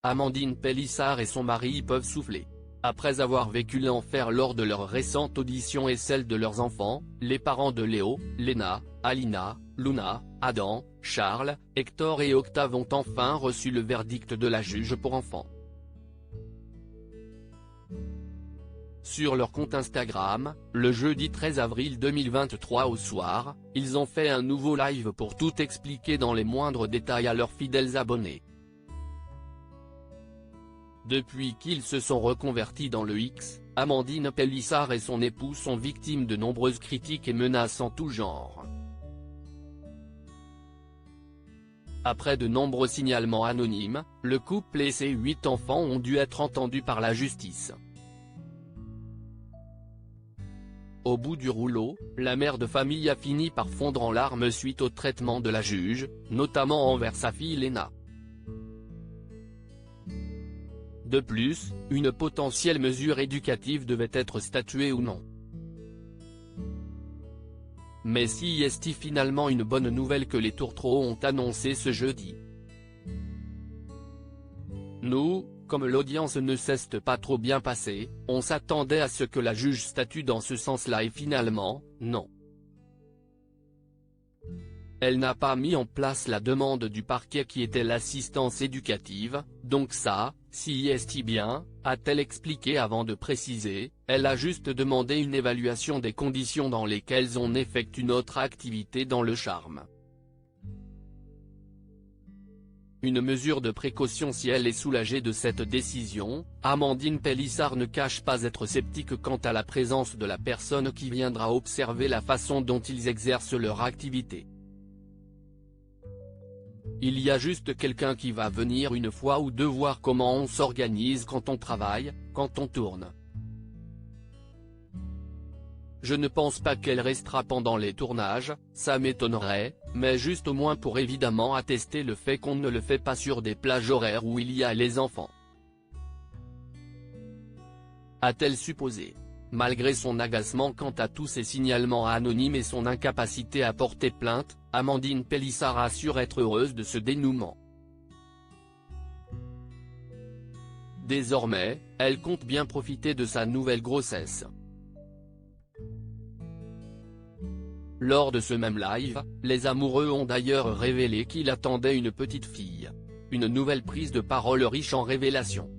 Amandine Pélissard et son mari peuvent souffler. Après avoir vécu l'enfer lors de leur récente audition et celle de leurs enfants, les parents de Léo, Léna, Alina, Luna, Adam, Charles, Hector et Octave ont enfin reçu le verdict de la juge pour enfants. Sur leur compte Instagram, le jeudi 13 avril 2023 au soir, ils ont fait un nouveau live pour tout expliquer dans les moindres détails à leurs fidèles abonnés. Depuis qu'ils se sont reconvertis dans le X, Amandine Pélissard et son époux sont victimes de nombreuses critiques et menaces en tout genre. Après de nombreux signalements anonymes, le couple et ses 8 enfants ont dû être entendus par la justice. Au bout du rouleau, la mère de famille a fini par fondre en larmes suite au traitement de la juge, notamment envers sa fille Léna. De plus, une potentielle mesure éducative devait être statuée ou non. Mais si est-il finalement une bonne nouvelle que les tourtereaux ont annoncé ce jeudi? Nous, comme l'audience ne s'est pas trop bien passée, on s'attendait à ce que la juge statue dans ce sens-là et finalement, non. Elle n'a pas mis en place la demande du parquet qui était l'assistance éducative, donc ça, si est bien, a-t-elle expliqué avant de préciser, elle a juste demandé une évaluation des conditions dans lesquelles on effectue notre activité dans le charme. Une mesure de précaution si elle est soulagée de cette décision, Amandine Pélissard ne cache pas être sceptique quant à la présence de la personne qui viendra observer la façon dont ils exercent leur activité. Il y a juste quelqu'un qui va venir une fois ou deux voir comment on s'organise quand on travaille, quand on tourne. Je ne pense pas qu'elle restera pendant les tournages, ça m'étonnerait, mais juste au moins pour évidemment attester le fait qu'on ne le fait pas sur des plages horaires où il y a les enfants. A-t-elle supposé. Malgré son agacement quant à tous ces signalements anonymes et son incapacité à porter plainte, Amandine Pélissard assure être heureuse de ce dénouement. Désormais, elle compte bien profiter de sa nouvelle grossesse. Lors de ce même live, les amoureux ont d'ailleurs révélé qu'ils attendaient une petite fille. Une nouvelle prise de parole riche en révélations.